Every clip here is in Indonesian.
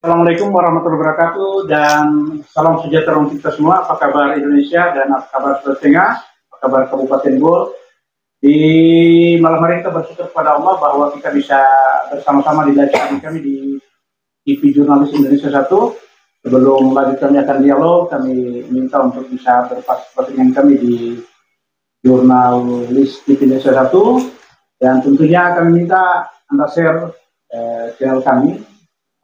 Assalamualaikum warahmatullahi wabarakatuh dan salam sejahtera untuk kita semua. Apa kabar Indonesia dan apa kabar Sulawesi Tengah? Apa kabar Kabupaten Bol? Di malam hari kita bersyukur kepada Allah bahwa kita bisa bersama-sama di live kami di TV Jurnalis Indonesia 1. Sebelum lanjut kami akan dialog, kami minta untuk bisa berpartisipasi dengan kami di Jurnalis TV Indonesia 1 dan tentunya kami minta Anda share channel kami,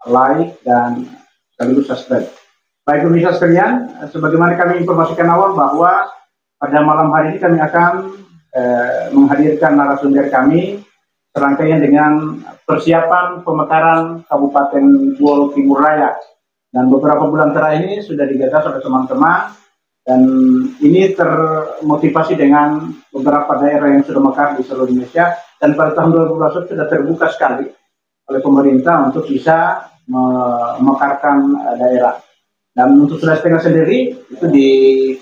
like dan sekaligus subscribe. Baik pemirsa sekalian, sebagaimana kami informasikan awal bahwa pada malam hari ini kami akan menghadirkan narasumber kami serangkaian dengan persiapan pemekaran Kabupaten Bol Timur Raya. Dan beberapa bulan terakhir ini sudah digagas oleh teman-teman dan ini termotivasi dengan beberapa daerah yang sudah mekar di seluruh Indonesia dan pada tahun 2021 sudah terbuka sekali oleh pemerintah untuk bisa memekarkan daerah. Dan untuk Sulawesi Tengah sendiri itu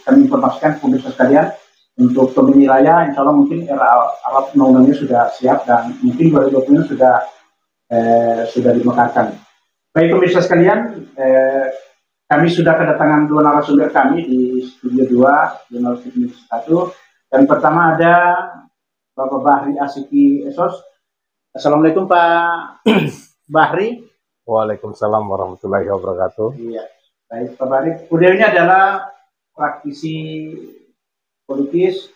kami informasikan pemirsa sekalian untuk Tomini Raya, insya Allah mungkin era alat undang-undangnya sudah siap dan mungkin 2020 sudah dimekarkan. Baik pemirsa sekalian, kami sudah kedatangan dua narasumber kami di studio 2 Jurnalis Indonesia 1 dan pertama ada Bapak Bahri Asiki Esos. Assalamualaikum Pak Bahri. Waalaikumsalam warahmatullahi wabarakatuh. Iya, baik Pak Bahri. Beliau ini adalah praktisi politis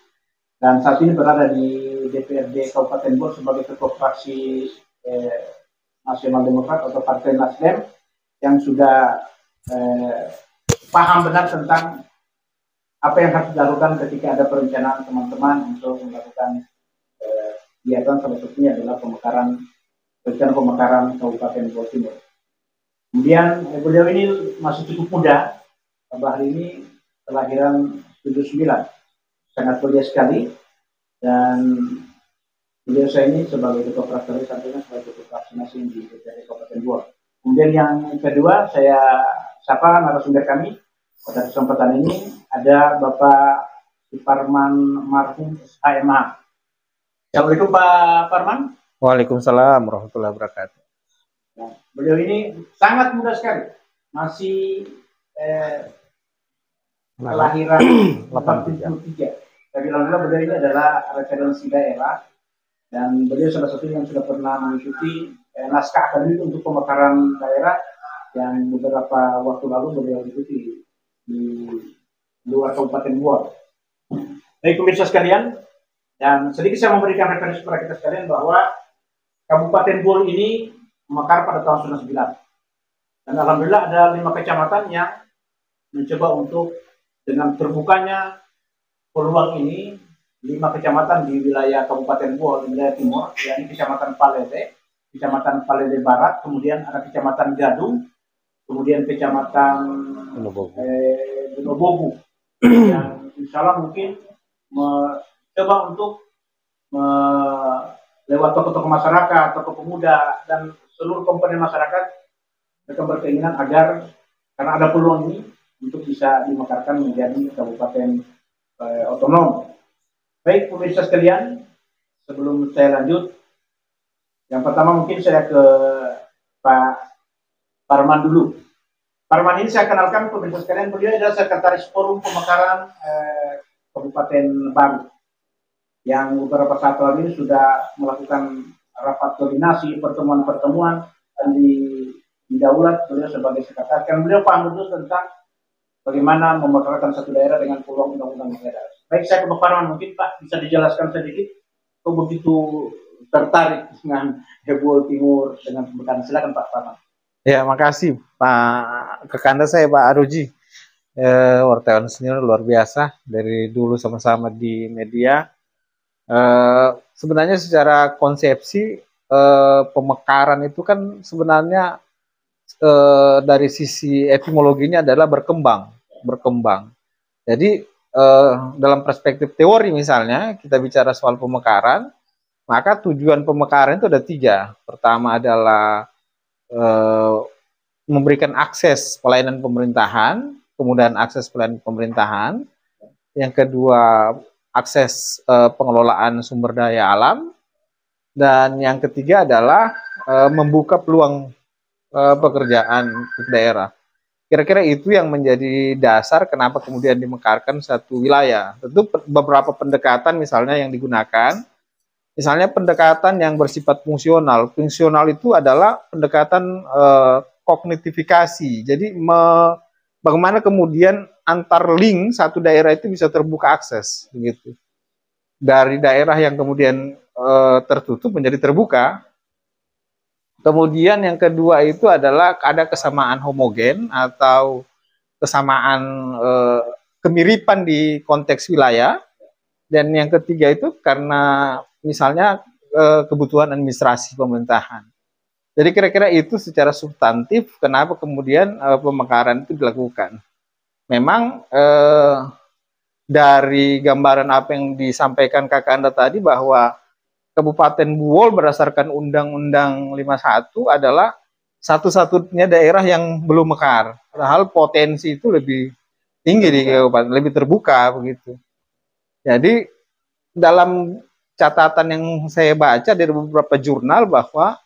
dan saat ini berada di DPRD Kabupaten Bol sebagai ketua fraksi Nasional Demokrat atau Partai Nasdem yang sudah paham benar tentang apa yang harus dilakukan ketika ada perencanaan teman-teman untuk melakukan kegiatan, salah satunya adalah rencana pemekaran Kabupaten Bol Timur. Kemudian beliau ini masih cukup muda. Pak Bahri ini kelahiran 79, sangat mulia sekali. Dan beliau saya ini sebagai ketua fraksi sampainya sebagai ketua vaksinasi di DPRD Kabupaten Bol. Kemudian yang kedua saya sapa narasumber kami pada kesempatan ini ada Bapak Suparman Marhum SHMH. Assalamualaikum Pak Parman. Waalaikumsalam warahmatullahi wabarakatuh. Nah, beliau ini sangat muda sekali, masih kelahiran 83. Tapi alhamdulillah beliau ini adalah referensi daerah dan beliau salah satu yang sudah pernah mengikuti naskah akademik untuk pemekaran daerah yang beberapa waktu lalu beliau ikuti di luar Kabupaten Bol. Baik pemirsa sekalian, dan sedikit saya memberikan referensi kepada kita sekalian bahwa Kabupaten Bol ini mekar pada tahun 1999. Dan alhamdulillah ada 5 kecamatan yang mencoba untuk dengan terbukanya peluang ini, 5 kecamatan di wilayah Kabupaten Bol, di wilayah timur, yakni Kecamatan Kecamatan Palede Barat, kemudian ada Kecamatan Gadung, kemudian Kecamatan Bunobogu, yang insya Allah mungkin mencoba untuk lewat tokoh-tokoh masyarakat, tokoh pemuda, dan seluruh komponen masyarakat mereka berkeinginan agar karena ada peluang ini untuk bisa dimekarkan menjadi kabupaten otonom. Baik pemirsa sekalian, sebelum saya lanjut, yang pertama mungkin saya ke Pak Parman dulu. Parman ini saya kenalkan pemirsa sekalian, beliau adalah sekretaris Forum Pemekaran Kabupaten Baru yang beberapa saat lalu ini sudah melakukan rapat koordinasi, pertemuan-pertemuan dan di Daulat beliau sebagai sekretaris. Kan beliau paham betul tentang bagaimana memekarkan satu daerah dengan peluang undang-undang yang ada. Baik, saya ke Pak Parman, mungkin Pak bisa dijelaskan sedikit kok begitu tertarik dengan Bol Timur dengan pemekaran. Silakan Pak Parman. Ya, makasih Pak Kekanda saya Pak Aruji. Wartawan senior luar biasa dari dulu sama-sama di media. Sebenarnya secara konsepsi pemekaran itu kan sebenarnya dari sisi etimologinya adalah berkembang. Jadi dalam perspektif teori misalnya kita bicara soal pemekaran, maka tujuan pemekaran itu ada 3. Pertama adalah memberikan akses pelayanan pemerintahan, kemudian akses pelayanan pemerintahan. Yang kedua akses pengelolaan sumber daya alam, dan yang ketiga adalah membuka peluang pekerjaan untuk daerah. Kira-kira itu yang menjadi dasar kenapa kemudian dimekarkan satu wilayah. Tentu beberapa pendekatan misalnya yang digunakan, misalnya pendekatan yang bersifat fungsional. Fungsional itu adalah pendekatan kognitifikasi. Jadi bagaimana kemudian antar link satu daerah itu bisa terbuka akses, begitu. Dari daerah yang kemudian tertutup menjadi terbuka. Kemudian yang kedua itu adalah ada kesamaan homogen atau kesamaan kemiripan di konteks wilayah. Dan yang ketiga itu karena misalnya kebutuhan administrasi pemerintahan. Jadi kira-kira itu secara substantif kenapa kemudian pemekaran itu dilakukan. Memang dari gambaran apa yang disampaikan kakak Anda tadi bahwa Kabupaten Buwol berdasarkan Undang-Undang 51 adalah satu-satunya daerah yang belum mekar. Padahal potensi itu lebih tinggi di kabupaten, lebih terbuka begitu. Jadi dalam catatan yang saya baca dari beberapa jurnal bahwa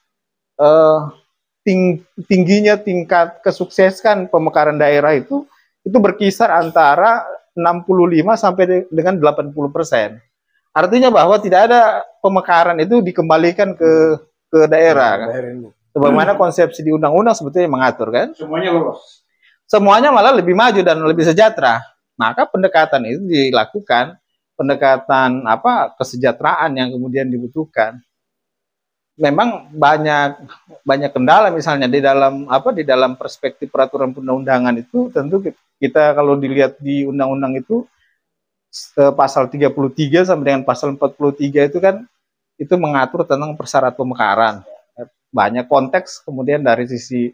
tingginya tingkat kesuksesan pemekaran daerah itu berkisar antara 65 sampai dengan 80%. Artinya bahwa tidak ada pemekaran itu dikembalikan ke daerah. Kan? Sebagaimana konsepsi di undang-undang sebetulnya mengatur kan. Semuanya lolos. Semuanya malah lebih maju dan lebih sejahtera. Maka pendekatan itu dilakukan, pendekatan kesejahteraan yang kemudian dibutuhkan. Memang banyak kendala misalnya di dalam perspektif peraturan perundang-undangan itu tentu kita kalau dilihat di undang-undang itu pasal 33 sampai dengan pasal 43 itu kan itu mengatur tentang persyarat pemekaran. Banyak konteks kemudian dari sisi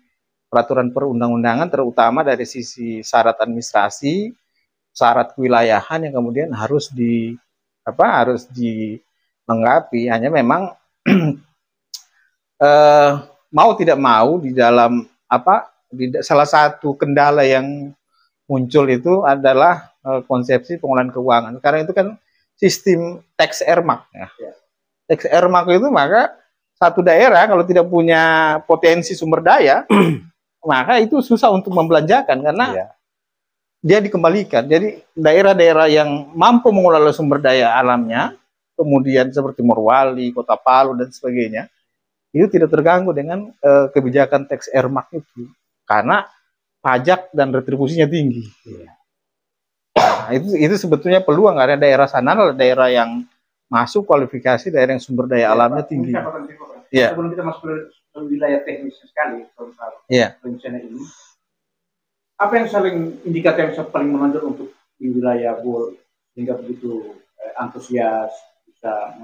peraturan perundang-undangan terutama dari sisi syarat administrasi, syarat kewilayahan yang kemudian harus dilengkapi. Hanya memang mau tidak mau di dalam salah satu kendala yang muncul itu adalah konsepsi pengelolaan keuangan. Karena itu kan sistem tax earmark. Ya. Tax earmark itu maka satu daerah kalau tidak punya potensi sumber daya, maka itu susah untuk membelanjakan karena dia dikembalikan. Jadi daerah-daerah yang mampu mengelola sumber daya alamnya, kemudian seperti Morowali, Kota Palu dan sebagainya, itu tidak terganggu dengan kebijakan tax earmark itu. Karena pajak dan retribusinya tinggi. Nah, itu sebetulnya peluang karena daerah sana adalah daerah yang masuk kualifikasi daerah yang sumber daya alamnya tinggi. Sebelum kita masuk ke wilayah teknis sekali soal rencana ini, apa yang indikator yang paling menonjol untuk di wilayah Buwol sehingga begitu antusias bisa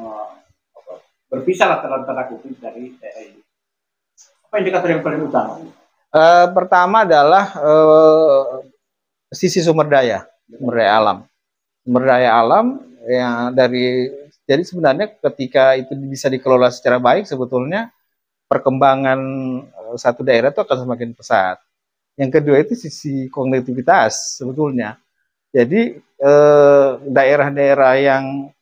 berpisah lah antara kutip dari daerah ini? Apa indikator yang paling utama? Pertama adalah sisi sumber daya alam. Sumber daya alam yang jadi sebenarnya ketika itu bisa dikelola secara baik sebetulnya perkembangan satu daerah itu akan semakin pesat. Yang kedua itu sisi konektivitas sebetulnya. Jadi daerah-daerah yang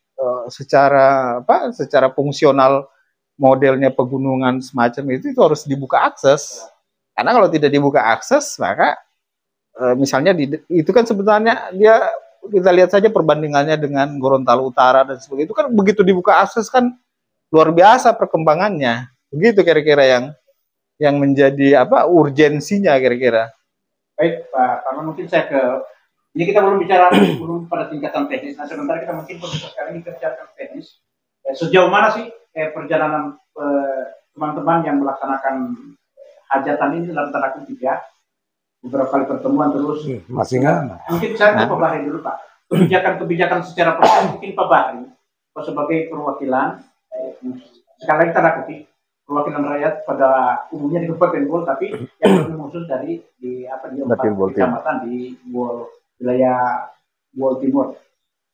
secara fungsional modelnya pegunungan semacam itu harus dibuka akses. Karena kalau tidak dibuka akses, maka misalnya itu kan sebenarnya kita lihat saja perbandingannya dengan Gorontalo Utara dan sebagainya. Itu kan begitu dibuka akses kan luar biasa perkembangannya. Begitu kira-kira yang menjadi urgensinya kira-kira. Baik Pak Parman, mungkin saya ini kita belum bicara belum pada tingkatan teknis. Nah sementara kita mungkin sekarang ini tingkatan teknis. Sejauh mana sih perjalanan teman-teman yang melaksanakan hajatan ini dalam tanda kutip ya, beberapa kali pertemuan terus masih nggak? Mungkin saya ke Pak Bahri dulu Pak, kebijakan secara proses mungkin Pak Bahri sebagai perwakilan sekali lagi tanda kutip perwakilan rakyat pada umumnya di Kabupaten Buwol, tapi yang lebih khusus di kecamatan di Buwol, wilayah Buwol Timur.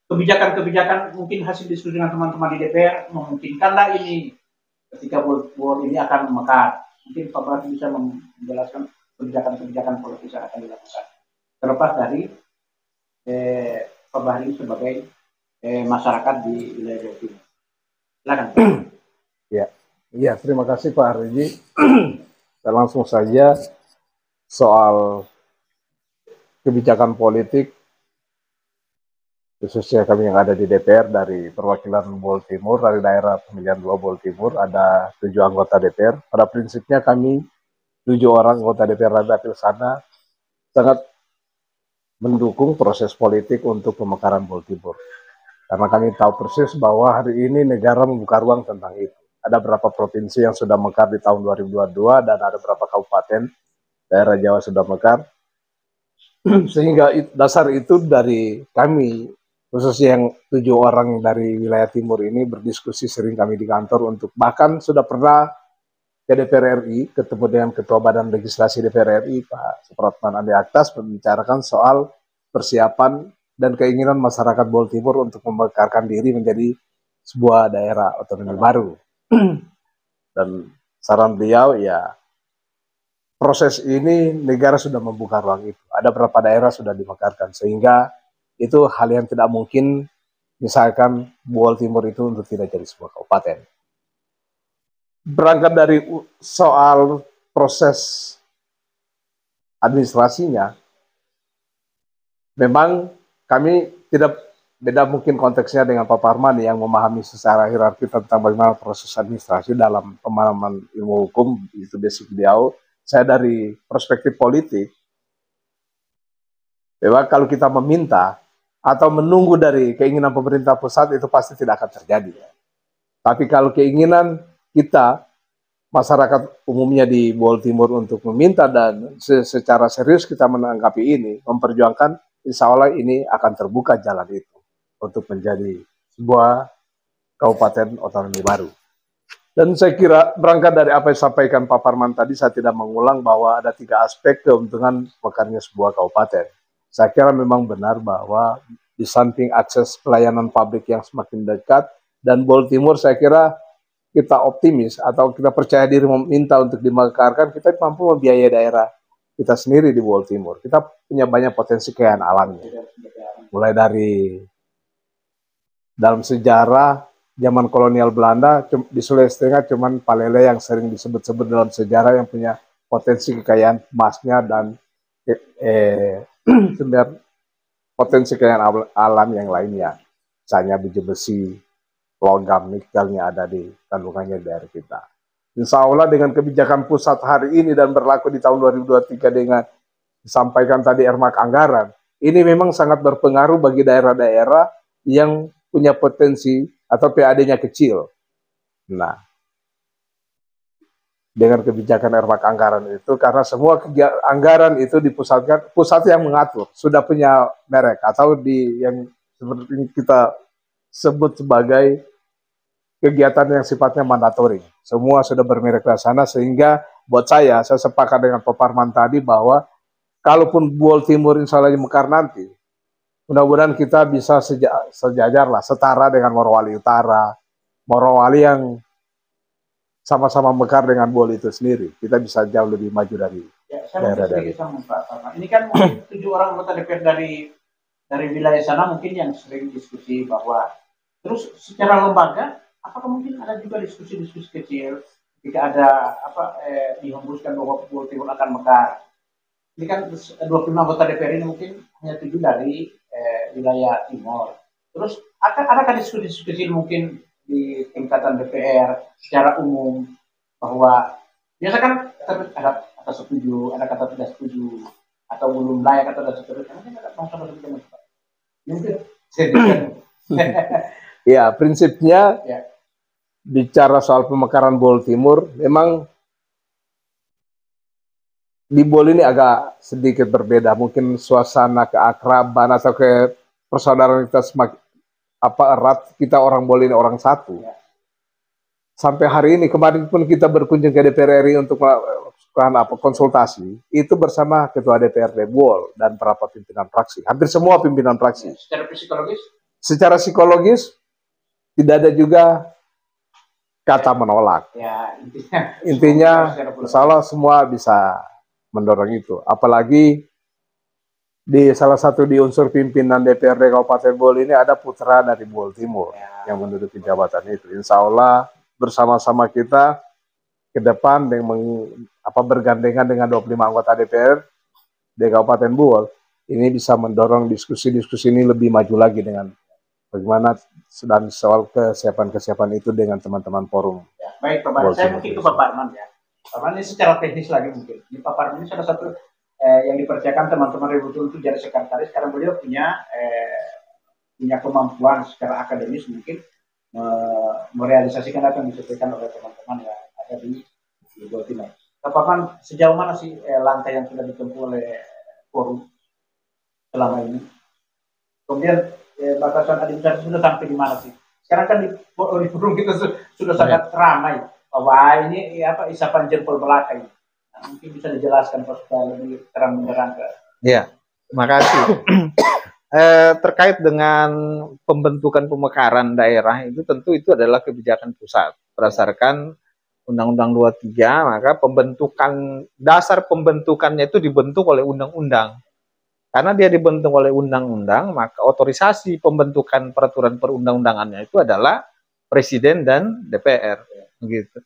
Kebijakan mungkin hasil diskusi dengan teman-teman di DPR memungkinkanlah ini ketika Buwol ini akan mekar. Mungkin Pak Bahri bisa menjelaskan kebijakan politis yang akan dilakukan. Terlepas dari Pak Bahri sebagai masyarakat di wilayah Jawa Timur. Silakan. Ya, terima kasih Pak Arji. Dan langsung saja soal kebijakan politik, khususnya kami yang ada di DPR dari perwakilan Bol Timur, dari daerah pemilihan 2 Bol Timur, ada 7 anggota DPR. Pada prinsipnya kami 7 orang anggota DPR Dapil sana sangat mendukung proses politik untuk pemekaran Bol Timur. Karena kami tahu persis bahwa hari ini negara membuka ruang tentang itu. Ada beberapa provinsi yang sudah mekar di tahun 2022 dan ada beberapa kabupaten daerah Jawa sudah mekar. Sehingga dasar itu dari kami, khususnya yang 7 orang dari wilayah timur ini berdiskusi sering kami di kantor untuk bahkan sudah pernah ke DPR RI, ketemu dengan Ketua Badan Legislasi DPR RI, Pak Supratman Andi Aktas, membicarakan soal persiapan dan keinginan masyarakat Bol Timur untuk memekarkan diri menjadi sebuah daerah otonomi baru. Dan saran beliau, ya proses ini negara sudah membuka ruang itu. Ada beberapa daerah sudah dimekarkan, sehingga itu hal yang tidak mungkin misalkan Bol Timur itu untuk tidak jadi sebuah kabupaten. Berangkat dari soal proses administrasinya, memang kami tidak beda mungkin konteksnya dengan Pak Parman yang memahami secara hierarki tentang bagaimana proses administrasi dalam pemahaman ilmu hukum, itu basic beliau. Saya dari perspektif politik, memang kalau kita meminta atau menunggu dari keinginan pemerintah pusat itu pasti tidak akan terjadi. Tapi kalau keinginan kita, masyarakat umumnya di Bol Timur untuk meminta dan secara serius kita menanggapi ini, memperjuangkan, insya Allah ini akan terbuka jalan itu untuk menjadi sebuah kabupaten otonomi baru. Dan saya kira berangkat dari apa yang disampaikan Pak Parman tadi, saya tidak mengulang bahwa ada 3 aspek keuntungan mekarnya sebuah kabupaten. Saya kira memang benar bahwa di samping akses pelayanan publik yang semakin dekat, dan Bol Timur saya kira kita optimis atau kita percaya diri meminta untuk dimekarkan, kita mampu membiayai daerah kita sendiri di Bol Timur. Kita punya banyak potensi kekayaan alamnya. Mulai dari dalam sejarah zaman kolonial Belanda di Sulawesi Tengah cuman Palele yang sering disebut-sebut dalam sejarah yang punya potensi kekayaan emasnya dan sebenarnya potensi kekayaan alam yang lainnya. Misalnya biji besi, logam, nikelnya ada di kandungannya di daerah kita. Insya Allah dengan kebijakan pusat hari ini dan berlaku di tahun 2023 dengan disampaikan tadi earmark anggaran, ini memang sangat berpengaruh bagi daerah-daerah yang punya potensi atau PAD-nya kecil. Nah, dengan kebijakan earmark anggaran itu, karena semua anggaran itu dipusatkan, pusat yang mengatur, sudah punya merek atau di yang seperti kita sebut sebagai kegiatan yang sifatnya mandatori. Semua sudah bermerek ke sana, sehingga buat saya sepakat dengan Pak Parman tadi bahwa kalaupun Bol Timur insya Allah mekar nanti, mudah-mudahan kita bisa sejajar lah, setara dengan Morowali Utara, Morowali yang sama-sama mekar dengan Bol itu sendiri. Kita bisa jauh lebih maju dari daerah dari. Ini kan 7 orang anggota DPR dari wilayah sana mungkin yang sering diskusi bahwa terus secara lembaga apakah mungkin ada juga diskusi-diskusi kecil ketika ada dihembuskan bahwa Bol Timur akan mekar. Ini kan 25 anggota DPR ini mungkin hanya 7 dari wilayah timur. Terus adakah diskusi-diskusi kecil mungkin di tingkatan DPR secara umum bahwa biasa kan ada kata setuju, ada kata tidak setuju, atau belum layak atau tidak setuju. Mungkin ada masalah lebih mungkin. Ya, prinsipnya bicara soal pemekaran Bol Timur, memang di Bol ini agak sedikit berbeda. Mungkin suasana keakraban atau ke persaudaraan kita semakin erat. Kita orang Bol ini orang satu. Sampai hari ini, kemarin pun kita berkunjung ke DPR RI untuk melakukan konsultasi, itu bersama Ketua DPRD Bol dan beberapa pimpinan fraksi. Hampir semua pimpinan fraksi. Secara psikologis? Secara psikologis, tidak ada juga kata menolak. Ya, intinya insya Allah semua bisa mendorong itu. Apalagi di salah satu di unsur pimpinan DPRD Kabupaten Bol ini ada putra dari Bol Timur yang menduduki jabatan itu. Insya Allah bersama-sama kita ke depan dengan bergandengan dengan 25 anggota DPR di Kabupaten Buol, ini bisa mendorong diskusi-diskusi ini lebih maju lagi dengan bagaimana dan soal kesiapan-kesiapan itu dengan teman-teman forum. Ya, baik, Pak Barman. Saya mungkin ke Pak Barman ya. Pak Barman ini secara teknis lagi mungkin. Ini Pak Barman ini salah satu yang dipercayakan teman-teman Ributun itu jadi sekretaris, karena beliau punya kemampuan secara akademis mungkin merealisasikan apa yang disampaikan oleh teman-teman yang ada di Jawa Timur. Pak Barman, sejauh mana sih langkah yang sudah ditempuh oleh forum selama ini? Kemudian batasan administrasi sudah sampai di mana sih? Sekarang kan di forum kita sudah sangat ramai bahwa ini isapan jempol belaka ini. Nah, mungkin bisa dijelaskan supaya lebih terang benderang ke. Ya, terima kasih. Terkait dengan pembentukan pemekaran daerah itu tentu itu adalah kebijakan pusat berdasarkan Undang-Undang 23, maka dasar pembentukannya itu dibentuk oleh undang-undang. Karena dia dibentuk oleh undang-undang, maka otorisasi pembentukan peraturan perundang-undangannya itu adalah Presiden dan DPR. Gitu.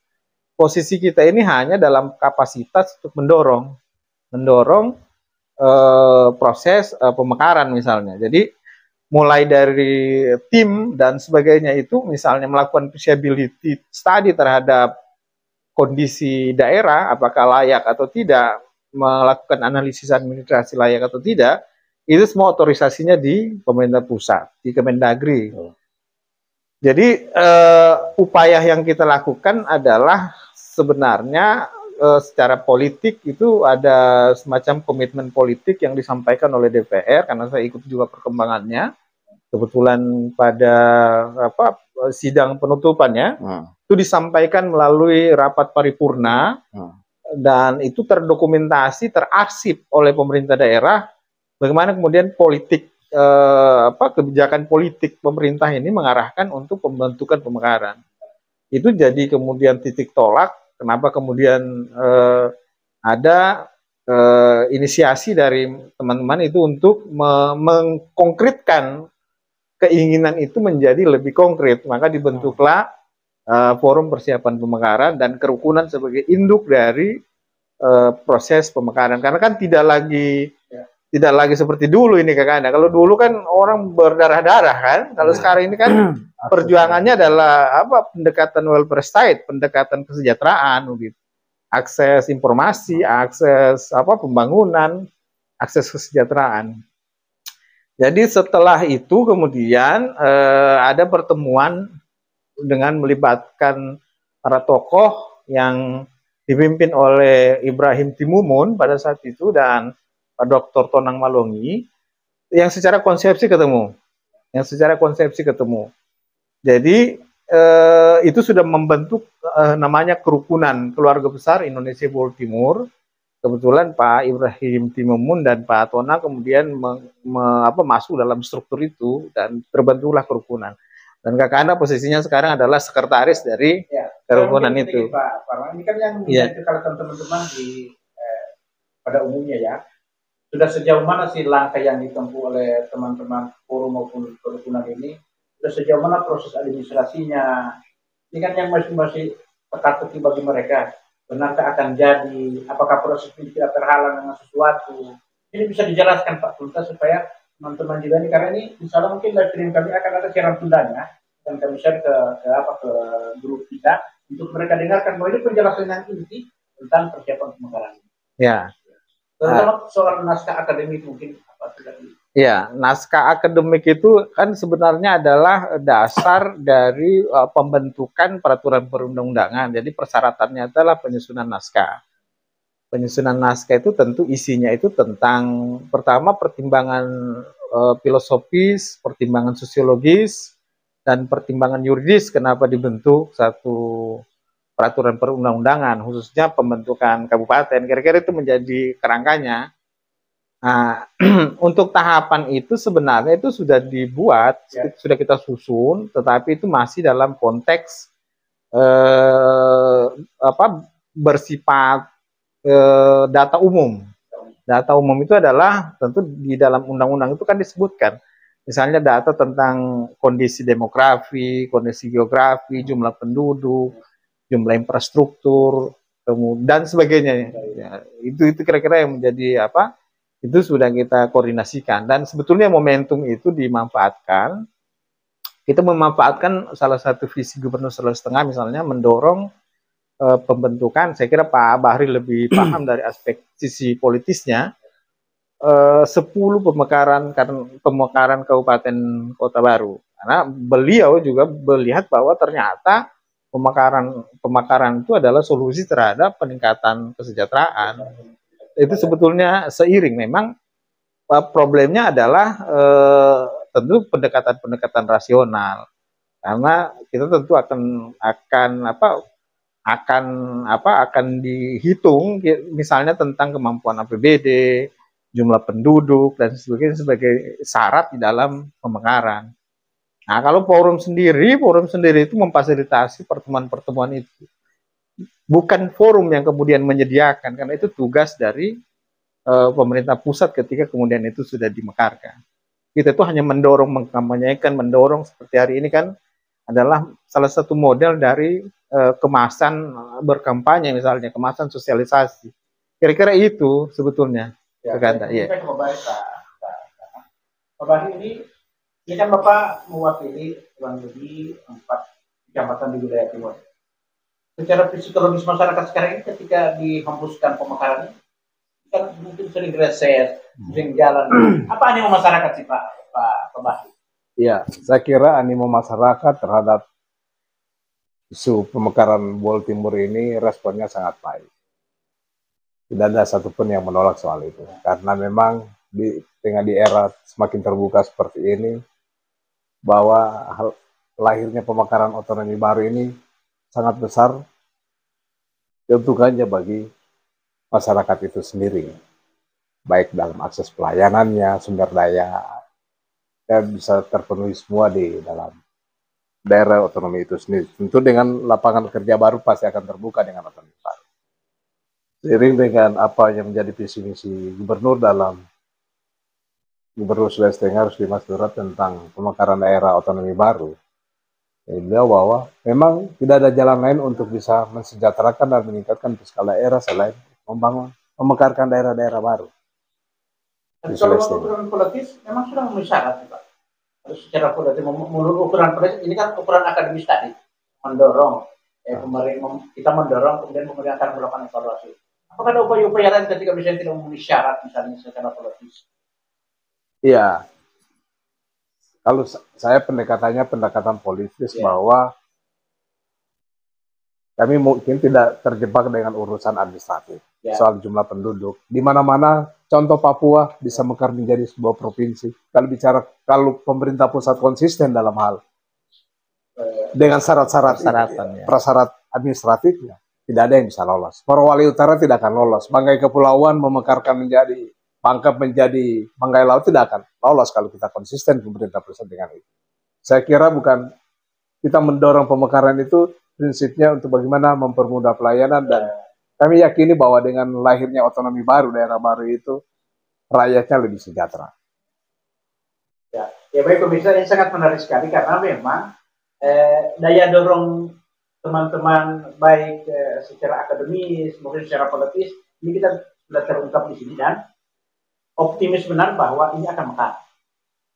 Posisi kita ini hanya dalam kapasitas untuk mendorong proses pemekaran misalnya. Jadi mulai dari tim dan sebagainya itu misalnya melakukan feasibility study terhadap kondisi daerah, apakah layak atau tidak, melakukan analisis administrasi layak atau tidak, itu semua otorisasinya di pemerintah pusat, di Kemendagri. Jadi upaya yang kita lakukan adalah sebenarnya secara politik itu ada semacam komitmen politik yang disampaikan oleh DPR, karena saya ikut juga perkembangannya. Kebetulan pada sidang penutupannya itu disampaikan melalui rapat paripurna. Dan itu terdokumentasi, terarsip oleh pemerintah daerah, bagaimana kemudian politik, kebijakan politik pemerintah ini mengarahkan untuk pembentukan pemekaran. Itu jadi kemudian titik tolak, kenapa kemudian ada inisiasi dari teman-teman itu untuk mengkonkretkan keinginan itu menjadi lebih konkret, maka dibentuklah forum persiapan pemekaran dan kerukunan sebagai induk dari proses pemekaran, karena kan tidak lagi seperti dulu ini kakak. Kalau dulu kan orang berdarah-darah kan, kalau sekarang ini kan perjuangannya adalah pendekatan welfare state, pendekatan kesejahteraan, gitu. Akses informasi, akses pembangunan, akses kesejahteraan. Jadi setelah itu kemudian ada pertemuan dengan melibatkan para tokoh yang dipimpin oleh Ibrahim Timumun pada saat itu dan Pak Dr. Tonang Malongi, yang secara konsepsi ketemu. Jadi itu sudah membentuk namanya kerukunan keluarga besar Indonesia Buol Timur. Kebetulan Pak Ibrahim Timumun dan Pak Tonang kemudian masuk dalam struktur itu dan terbentuklah kerukunan. Dan Kakak Anda posisinya sekarang adalah sekretaris dari kerukunan itu. Pak Parman, ini kan yang kalau teman-teman pada umumnya ya, sudah sejauh mana sih langkah yang ditempuh oleh teman-teman forum maupun kerukunan ini? Sudah sejauh mana proses administrasinya? Ini kan yang masih teka-teki bagi mereka. Benarkah akan jadi? Apakah proses ini tidak terhalang dengan sesuatu? Ini bisa dijelaskan Pak Tuntas supaya teman-teman juga ini, karena ini misalnya mungkin live stream kami akan ada siaran tundanya dan kami share ke grup kita untuk mereka dengarkan bahwa ini penjelasan yang inti tentang persiapan pemekaran. Ya. Terutama soal naskah akademik mungkin Ya, naskah akademik itu kan sebenarnya adalah dasar dari pembentukan peraturan perundang-undangan. Jadi persyaratannya adalah penyusunan naskah. Penyusunan naskah itu tentu isinya itu tentang pertama pertimbangan filosofis, pertimbangan sosiologis, dan pertimbangan yuridis kenapa dibentuk satu peraturan perundang-undangan, khususnya pembentukan kabupaten. Kira-kira itu menjadi kerangkanya. Nah, untuk tahapan itu sebenarnya itu sudah dibuat, sudah kita susun, tetapi itu masih dalam konteks bersifat data umum. Data umum itu adalah tentu di dalam undang-undang itu kan disebutkan, misalnya data tentang kondisi demografi, kondisi geografi, jumlah penduduk, jumlah infrastruktur, dan sebagainya. Ya, itu kira-kira yang menjadi apa? Itu sudah kita koordinasikan dan sebetulnya momentum itu dimanfaatkan. Kita memanfaatkan salah satu visi Gubernur Sulawesi Tengah misalnya mendorong pembentukan. Saya kira Pak Bahri lebih paham dari aspek sisi politisnya. 10 pemekaran kabupaten kota baru, karena beliau juga melihat bahwa ternyata pemekaran itu adalah solusi terhadap peningkatan kesejahteraan. Itu sebetulnya seiring, memang problemnya adalah tentu pendekatan rasional, karena kita tentu akan dihitung misalnya tentang kemampuan APBD, jumlah penduduk dan sebagainya sebagai syarat di dalam pemekaran. Nah, kalau forum sendiri itu memfasilitasi pertemuan-pertemuan itu. Bukan forum yang kemudian menyediakan, karena itu tugas dari pemerintah pusat ketika kemudian itu sudah dimekarkan. Kita itu hanya mendorong, mengkampanyekan, mendorong seperti hari ini kan adalah salah satu model dari kemasan berkampanye, misalnya kemasan sosialisasi. Kira-kira itu sebetulnya. Ya, iya. Pak Bahri ini kan Bapak mewakili kurang lebih 4 kecamatan di wilayah timur. Secara psikologis masyarakat sekarang ini ketika dihembuskan pemekaran ini, kan mungkin sering reses, sering jalan. Apa animo masyarakat sih Pak Bahri? Iya, saya kira animo masyarakat terhadap isu pemekaran Bol Timur ini responnya sangat baik. Tidak ada satupun yang menolak soal itu, karena memang di era semakin terbuka seperti ini, bahwa lahirnya pemekaran otonomi baru ini sangat besar keuntungannya bagi masyarakat itu sendiri, baik dalam akses pelayanannya, sumber daya, dan bisa terpenuhi semua di dalam daerah otonomi itu sendiri. Tentu dengan lapangan kerja baru pasti akan terbuka dengan otonomi baru. Seiring dengan apa yang menjadi visi misi gubernur dalam Gubernur Sulawesi Tengah Rusdi Mas Durat tentang pemekaran daerah otonomi baru, beliau bahwa memang tidak ada jalan lain untuk bisa mensejahterakan dan meningkatkan fiskal daerah selain memekarkan daerah-daerah baru. Dan kalau ukuran politis memang sudah memenuhi syarat, Pak. Harus secara politis, menurut ukuran politis ini kan ukuran akademis tadi, mendorong kita mendorong kemudian akan melakukan evaluasi. Apakah ada upaya-upaya lain ketika misalnya tidak memenuhi syarat misalnya secara politis? Iya. Kalau saya pendekatan politis, bahwa kami mungkin tidak terjebak dengan urusan administratif soal jumlah penduduk. Di mana-mana, contoh Papua bisa mekar menjadi sebuah provinsi. Kalau pemerintah pusat konsisten dalam hal dengan prasyarat administratifnya, tidak ada yang bisa lolos. Morowali Utara tidak akan lolos. Banggai Kepulauan memekarkan menjadi Pangkep menjadi Banggai Laut tidak akan lolos kalau kita konsisten pemerintah pusat dengan itu. Saya kira bukan kita mendorong pemekaran itu prinsipnya untuk bagaimana mempermudah pelayanan, dan kami yakini bahwa dengan lahirnya otonomi baru, daerah baru itu rakyatnya lebih sejahtera. Ya baik pemirsa, ini sangat menarik sekali karena memang daya dorong teman-teman baik secara akademis maupun secara politis ini kita sudah terungkap di sini, dan optimis benar bahwa ini akan mekar.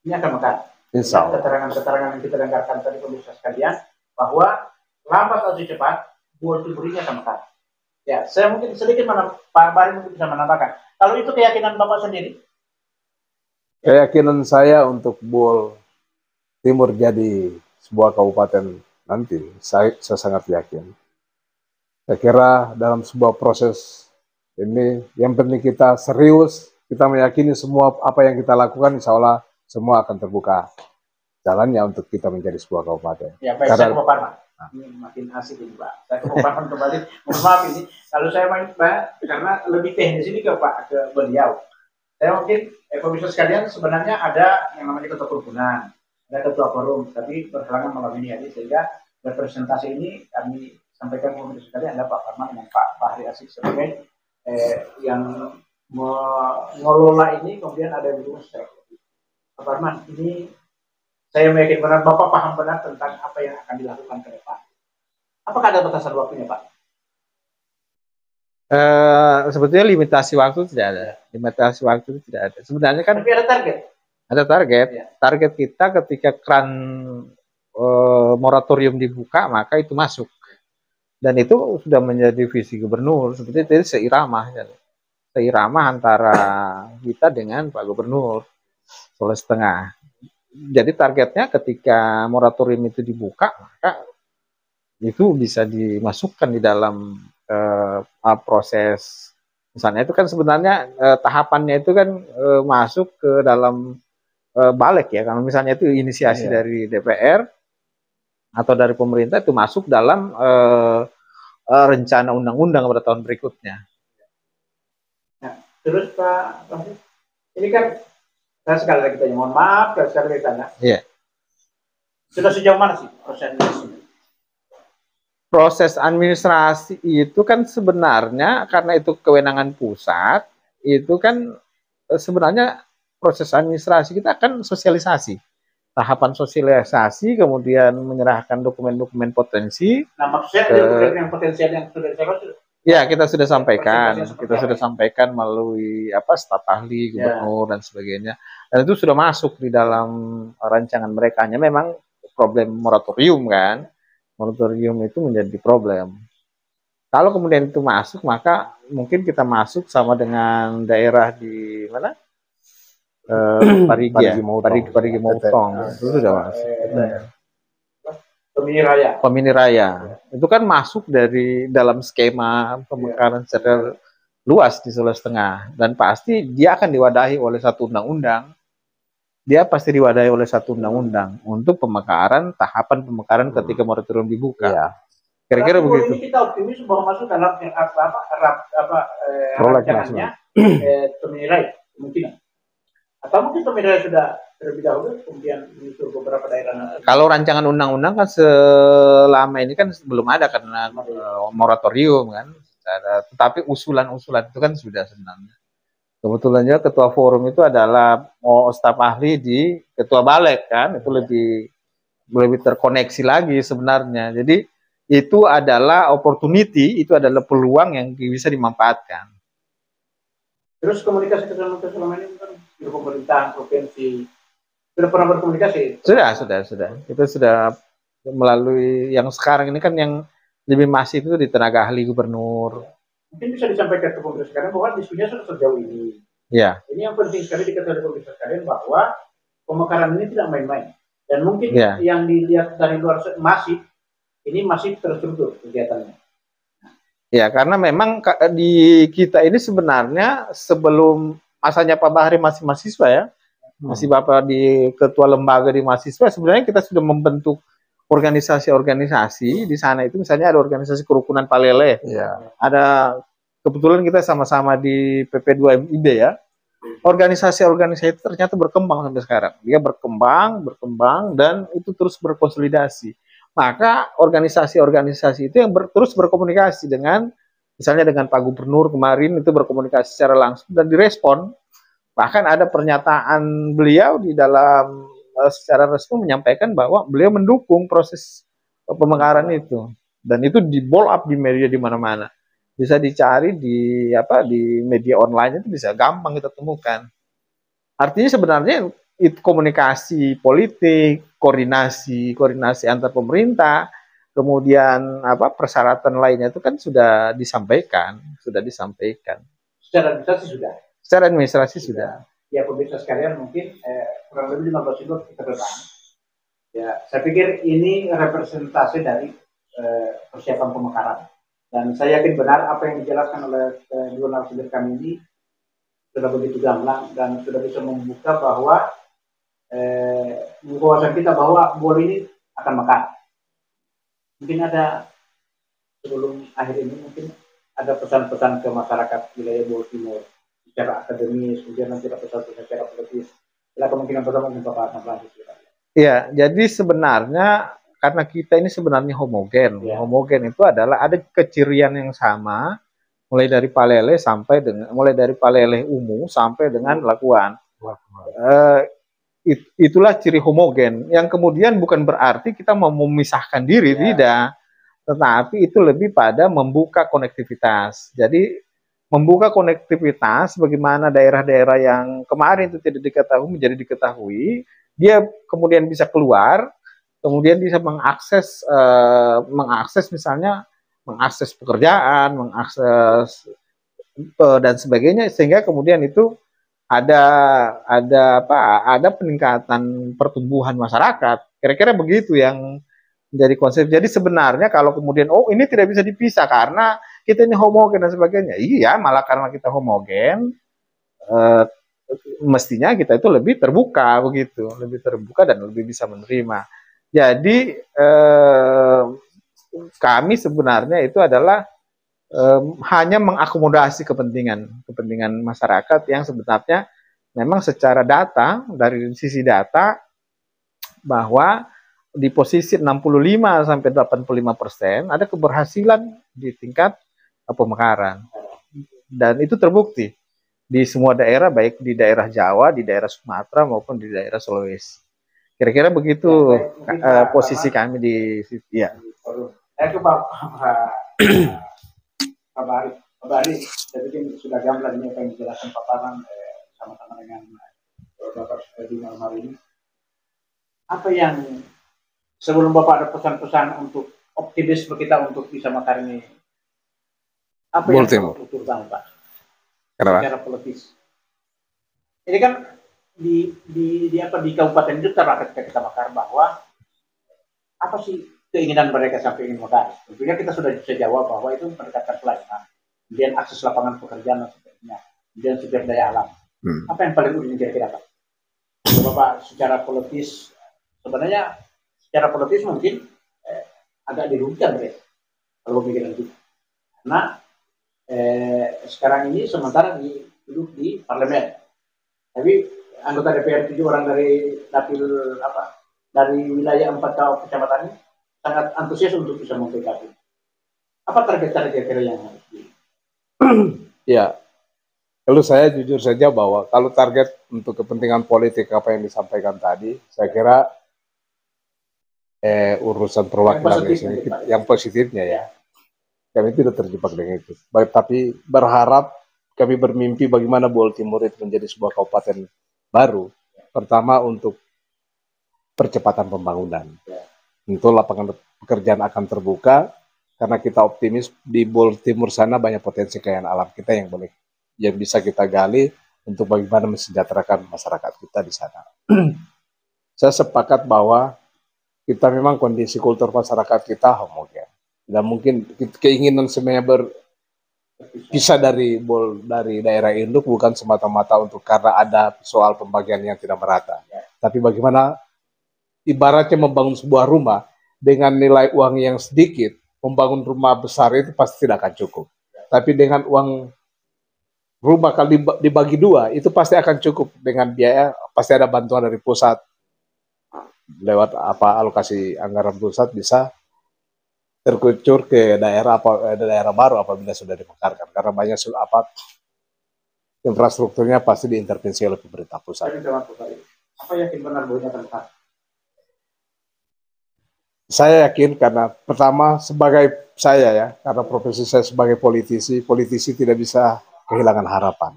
Ini akan mekar. Keterangan-keterangan yang kita dengarkan tadi pemirsa sekalian, bahwa lambat atau cepat Bol Timur ini akan mekar. Ya, saya mungkin sedikit Pak Bahri mungkin bisa menambahkan. Kalau itu keyakinan Bapak sendiri? Keyakinan saya untuk Bol Timur jadi sebuah kabupaten nanti, saya sangat yakin. Saya kira dalam sebuah proses ini yang penting kita serius, kita meyakini semua apa yang kita lakukan, insya Allah semua akan terbuka jalannya untuk kita menjadi sebuah kabupaten. Ya baik, saya ke Pak Parman. Ini makin asik ini Pak. Saya ke Pak Parman kembali. Mohon maaf ini, kalau saya main Pak, karena lebih teknis ini ke beliau. Saya mungkin, pemirsa sekalian, sebenarnya ada yang namanya ketua kerukunan, ada ketua forum, tapi berhalangan malam ini ya, sehingga representasi ini kami sampaikan ke pemirsa sekalian, ada Pak Parman dan Pak Bahri Asik sebagai yang mengelola ini, kemudian ada yang didukung secara politik. Pak Parman, ini saya yakin benar Bapak paham benar tentang apa yang akan dilakukan ke depan. Apakah ada batasan waktunya, Pak? Sebetulnya limitasi waktu tidak ada. Limitasi waktu tidak ada. Sebenarnya kan Tapi ada target. ada target. Ya. Target kita ketika keran moratorium dibuka, maka itu masuk. Dan itu sudah menjadi visi gubernur. Sebetulnya itu seirama. Seirama antara kita dengan Pak Gubernur Sulawesi Tengah. Jadi targetnya ketika moratorium itu dibuka, maka itu bisa dimasukkan di dalam proses. Misalnya itu kan sebenarnya tahapannya itu kan masuk ke dalam balik ya. Kalau misalnya itu inisiasi dari DPR atau dari pemerintah, itu masuk dalam rencana undang-undang pada tahun berikutnya. Nah, terus Pak, ini kan saya sekali lagi tanya, mohon maaf, sekali lagi tanya. Iya. Sudah sejauh mana sih prosesnya? Proses administrasi itu kan sebenarnya karena itu kewenangan pusat, itu kan sebenarnya proses administrasi kita akan sosialisasi. Tahapan sosialisasi, kemudian menyerahkan dokumen-dokumen potensi. Nah, maksudnya dokumen yang potensial yang sudah diserahkan. Ya, kita sudah sampaikan, melalui staf ahli, gubernur dan sebagainya. Dan itu sudah masuk di dalam rancangan mereka. Hanya memang problem moratorium kan. Moratorium itu menjadi problem. Kalau kemudian itu masuk, maka mungkin kita masuk sama dengan daerah di mana? Parigi Motong. Itu sudah masuk. Pemini Raya. Itu kan masuk dari dalam skema pemekaran secara luas di Sulawesi Tengah. Dan pasti dia akan diwadahi oleh satu undang-undang. Untuk tahapan pemekaran ketika moratorium dibuka. Ya. Kira-kira begitu. Ini kita optimis bahwa masuk dalam rancangannya Pemini Raya kemungkinan. Atau mungkin Pemini Raya sudah terlebih dahulu, kemudian menyusul beberapa daerah. Kalau rancangan undang-undang kan selama ini kan belum ada karena moratorium kan. Tetapi usulan-usulan itu kan sudah sebenarnya. Kebetulan juga ketua forum itu adalah staf ahli di ketua balik kan, itu lebih terkoneksi lagi sebenarnya. Jadi itu adalah opportunity, itu adalah peluang yang bisa dimanfaatkan. Terus komunikasi selama ini kan di pemerintahan provinsi sudah pernah berkomunikasi? Sudah. Kita sudah melalui yang sekarang ini kan yang lebih masif itu di tenaga ahli gubernur. Mungkin bisa disampaikan ke pemerintah sekarang bahwa diskusinya sudah sejauh ini. Ya. Ini yang penting sekali diketahui pemerintah sekalian bahwa pemekaran ini tidak main-main. Dan mungkin yang dilihat dari luar masih terstruktur kegiatannya. Ya, karena memang di kita ini sebenarnya sebelum masanya Pak Bahri masih mahasiswa ya, masih Bapak di ketua lembaga di mahasiswa, sebenarnya kita sudah membentuk organisasi-organisasi di sana. Itu misalnya ada organisasi kerukunan Palele, ada kebetulan kita sama-sama di PP2 MIB ya. Organisasi-organisasi itu ternyata berkembang sampai sekarang. Dia berkembang dan itu terus berkonsolidasi. Maka organisasi-organisasi itu yang terus berkomunikasi dengan, misalnya dengan Pak Gubernur kemarin itu berkomunikasi secara langsung dan direspon. Bahkan ada pernyataan beliau di dalam secara resmi menyampaikan bahwa beliau mendukung proses pemekaran itu. Dan itu di blow up di media di mana-mana. Bisa dicari di media online itu bisa gampang kita temukan. Artinya sebenarnya itu komunikasi politik, koordinasi antar pemerintah, kemudian persyaratan lainnya itu kan sudah disampaikan. Secara administrasi sudah. Ya, pemirsa sekalian, mungkin kurang lebih 15 menit kita depan. Ya, saya pikir ini representasi dari persiapan pemekaran. Dan saya yakin benar apa yang dijelaskan oleh dua narasumber kami ini sudah begitu gamblang dan sudah bisa membuka bahwa wawasan kita bahwa Bol ini akan mekar. Mungkin ada sebelum akhir ini mungkin ada pesan-pesan ke masyarakat wilayah Bol Timur secara akademis, kemudian nanti ada pesan-pesan secara politis. Bila kemungkinan pertama mungkin Bapak akan lanjut. Iya, jadi sebenarnya karena kita ini sebenarnya homogen. Homogen itu adalah ada kecirian yang sama, mulai dari Palele Ungu sampai dengan Lakuan. Itulah ciri homogen. Yang kemudian bukan berarti kita mau memisahkan diri, tidak. tetapi itu lebih pada membuka konektivitas. Jadi membuka konektivitas bagaimana daerah-daerah yang kemarin itu tidak diketahui menjadi diketahui, dia kemudian bisa keluar, kemudian bisa mengakses misalnya mengakses pekerjaan, mengakses dan sebagainya, sehingga kemudian itu ada ada peningkatan pertumbuhan masyarakat. Kira-kira begitu yang menjadi konsep. Jadi sebenarnya kalau kemudian ini tidak bisa dipisah karena kita ini homogen dan sebagainya. Iya, malah karena kita homogen eh, mestinya kita itu lebih terbuka begitu, lebih terbuka dan lebih bisa menerima. Jadi kami sebenarnya itu adalah hanya mengakomodasi kepentingan masyarakat yang sebenarnya memang secara data, dari sisi data bahwa di posisi 65 sampai 85% ada keberhasilan di tingkat pemekaran, dan itu terbukti di semua daerah, baik di daerah Jawa, di daerah Sumatera maupun di daerah Sulawesi. Kira-kira begitu posisi kami di ya. Saya ke Pak Bari, saya pikir sudah gamblang ini apa yang dijelaskan Pak Parman sama-sama dengan Bapak di malam hari ini. Apa yang sebelum Bapak ada pesan-pesan untuk optimisme kita untuk bisa mekar ini? Apa yang terutama Pak? Kenapa? Secara politis. Ini kan di Kabupaten itu ketika kita mekar bahwa apa sih keinginan mereka sampai ingin mekar? Tentunya kita sudah bisa jawab bahwa itu pendekatan pelayanan, kemudian akses lapangan pekerjaan dan sebagainya, kemudian sumber daya alam. Apa yang paling urgent kira-kira Pak? Bapak secara politis, sebenarnya secara politis mungkin agak dirugikan mereka kalau pemikiran itu, karena sekarang ini sementara duduk di parlemen, tapi anggota DPR 7 orang dari dapil dari wilayah 4 kecamatan ini sangat antusias untuk bisa memperbaiki. Apa target-target yang harus di? Ya, kalau saya jujur saja bahwa kalau target untuk kepentingan politik apa yang disampaikan tadi, saya kira urusan perwakilan yang positifnya ya. Kami tidak terjebak dengan itu. Tapi berharap, kami bermimpi bagaimana Baltimore itu menjadi sebuah kabupaten baru. Pertama untuk percepatan pembangunan. Tentu lapangan pekerjaan akan terbuka karena kita optimis di Baltimore sana banyak potensi kekayaan alam kita yang bisa kita gali untuk bagaimana mensejahterakan masyarakat kita di sana. Saya sepakat bahwa kita memang kondisi kultur masyarakat kita homogen. Dan mungkin keinginan semuanya berpisah dari daerah induk bukan semata-mata untuk karena ada soal pembagian yang tidak merata. Tapi bagaimana ibaratnya membangun sebuah rumah dengan nilai uang yang sedikit, membangun rumah besar itu pasti tidak akan cukup. Tapi dengan uang rumah kalau dibagi dua, itu pasti akan cukup dengan biaya, pasti ada bantuan dari pusat. Lewat alokasi anggaran pusat bisa terkucur ke daerah baru apabila sudah dimekarkan, karena banyak infrastrukturnya pasti diintervensi oleh pemerintah pusat. Apa yakin benar bahwa akan mekar? Saya yakin karena pertama sebagai saya ya, karena profesi saya sebagai politisi tidak bisa kehilangan harapan.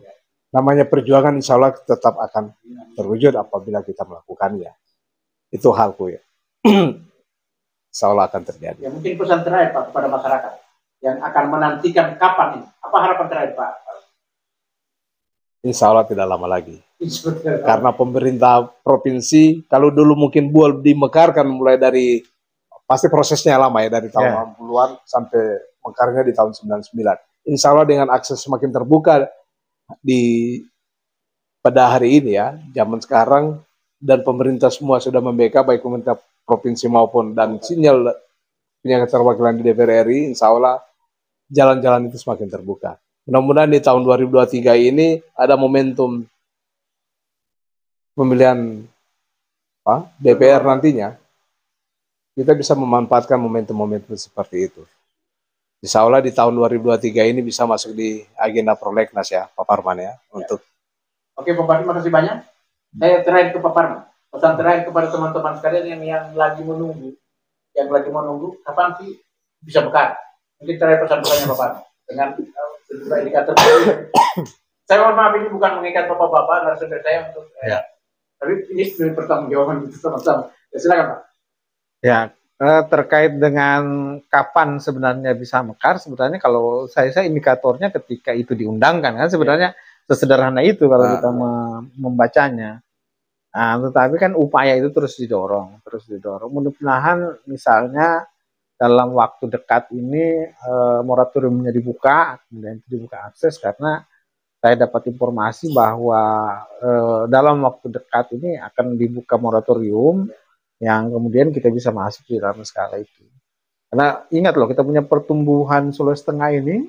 Namanya perjuangan insya Allah tetap akan terwujud apabila kita melakukannya. Itu halku ya. Insya Allah akan terjadi. Ya, mungkin pesan terakhir Pak kepada masyarakat yang akan menantikan kapan ini. Apa harapan terakhir Pak? Insya Allah tidak lama lagi. Karena pemerintah provinsi, kalau dulu mungkin Buol dimekarkan mulai dari, pasti prosesnya lama ya, dari tahun 60-an sampai mekarnya di tahun 99. Insya Allah dengan akses semakin terbuka pada hari ini ya, zaman sekarang, dan pemerintah semua sudah membackup, baik pemerintah provinsi maupun dan sinyal punya keterwakilan di DPR RI, insya Allah jalan-jalan itu semakin terbuka. Mudah-mudahan di tahun 2023 ini ada momentum pemilihan DPR nantinya, kita bisa memanfaatkan momentum-momentum seperti itu. Insya Allah di tahun 2023 ini bisa masuk di agenda prolegnas ya, Pak Parman ya. Untuk. Oke Pak Parman, makasih banyak. Saya terakhir ke Pak Parman. Pesan terakhir kepada teman-teman sekalian yang lagi menunggu, kapan sih bisa bekal. Mungkin terakhir pesan-pesannya Bapak dengan indikator. Saya mohon maaf, ini bukan mengikat Bapak-Bapak narasumber saya untuk tapi ini pertanggungjawaban itu sama-sama. Ya, silakan Pak. Ya, terkait dengan kapan sebenarnya bisa mekar, sebenarnya kalau saya indikatornya ketika itu diundangkan kan sebenarnya sesederhana itu kalau kita membacanya. Nah, tetapi kan upaya itu terus didorong. Mudah-mudahan misalnya dalam waktu dekat ini moratoriumnya dibuka, kemudian dibuka akses karena saya dapat informasi bahwa dalam waktu dekat ini akan dibuka moratorium yang kemudian kita bisa masuk di dalam skala itu. Karena ingat loh, kita punya pertumbuhan Sulawesi Tengah ini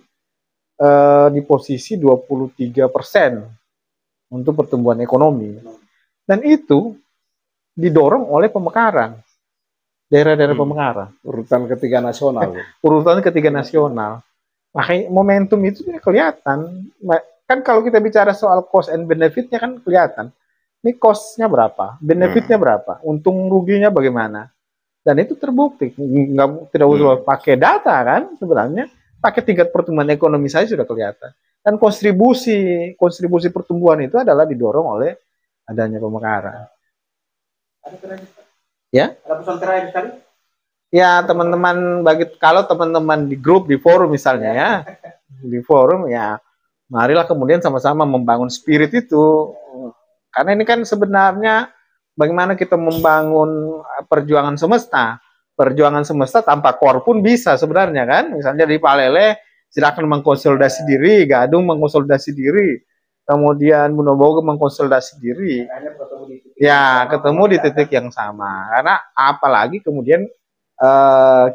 di posisi 23% untuk pertumbuhan ekonomi. Dan itu didorong oleh pemekaran. Daerah-daerah pemekaran. Urutan ketiga nasional. Urutan ketiga nasional. Makanya momentum itu kelihatan. Kan kalau kita bicara soal cost and benefitnya kan kelihatan. Ini cost-nya berapa, benefitnya berapa, untung ruginya bagaimana. Dan itu terbukti. Tidak usah pakai data kan sebenarnya. Pakai tingkat pertumbuhan ekonomi saya sudah kelihatan. Dan kontribusi pertumbuhan itu adalah didorong oleh adanya pemekaran. Ya? Ada pesan terakhir sekali? Ya teman-teman, kalau teman-teman di grup, di forum misalnya ya, di forum ya, marilah kemudian sama-sama membangun spirit itu. Karena ini kan sebenarnya bagaimana kita membangun perjuangan semesta. Perjuangan semesta tanpa KOR pun bisa sebenarnya kan. Misalnya di Palele silakan mengkonsolidasi diri, Gadung mengkonsolidasi diri, kemudian Munobogo mengkonsolidasi diri. Ya, ketemu di titik yang sama. Karena apalagi kemudian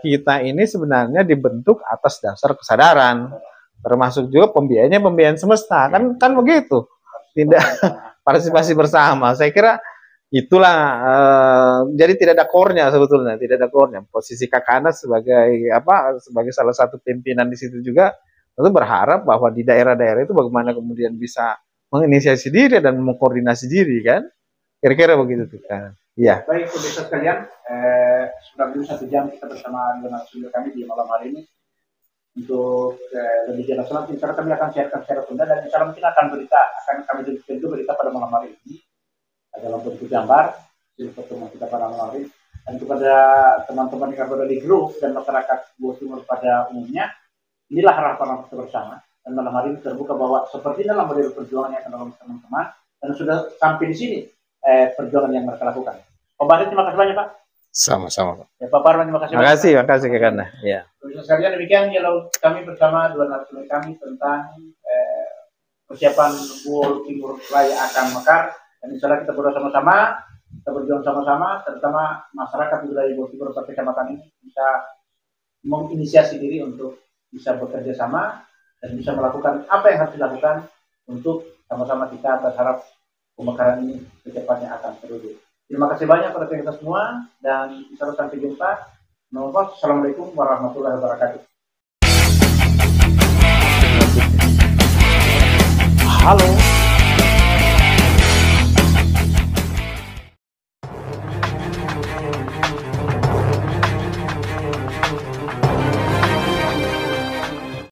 kita ini sebenarnya dibentuk atas dasar kesadaran. Termasuk juga pembiayaan semesta, kan begitu. Tidak partisipasi bersama. Saya kira itulah jadi tidak ada core-nya sebetulnya, tidak ada core-nya. Posisi Kakak Anas sebagai salah satu pimpinan di situ juga tentu berharap bahwa di daerah-daerah itu bagaimana kemudian bisa menginisiasi diri dan mengkoordinasi diri kan. Kira-kira begitu tuh kan. Iya. Baik, pemirsa sekalian, sudah lebih 1 jam kita bersama dengan narasumber kami di malam hari ini. Untuk lebih jelas lagi, insya Allah kami akan sharekan secara tunda dan insya Allah mungkin akan kami jadikan juga berita pada malam hari ini dalam bentuk gambar hasil pertemuan kita pada malam hari. Dan kepada teman-teman yang berada di grup dan masyarakat Bawah Timur pada umumnya, inilah harapan kita bersama. Dan malam hari ini terbuka bahwa seperti dalam model perjuangan yang akan dilakukan teman-teman dan sudah sampai di sini perjuangan yang mereka lakukan. Pak Barit, terima kasih banyak Pak. Sama-sama Pak. Ya, Pak Parman, terima kasih. Terima kasih Kak Ganda. Ya. Sekalian demikian dialog kami bersama dua narasumber kami tentang persiapan Bawah Timur Raya akan mekar, dan insya Allah kita bersama-sama, kita berjuang sama-sama, terutama masyarakat di wilayah Bawah Timur Partai Kecamatan ini bisa menginisiasi diri untuk bisa bekerja sama dan bisa melakukan apa yang harus dilakukan untuk sama-sama kita berharap pemekaran ini secepatnya akan terwujud. Terima kasih banyak kepada kita semua dan insya Allah sampai jumpa. Assalamualaikum warahmatullahi wabarakatuh.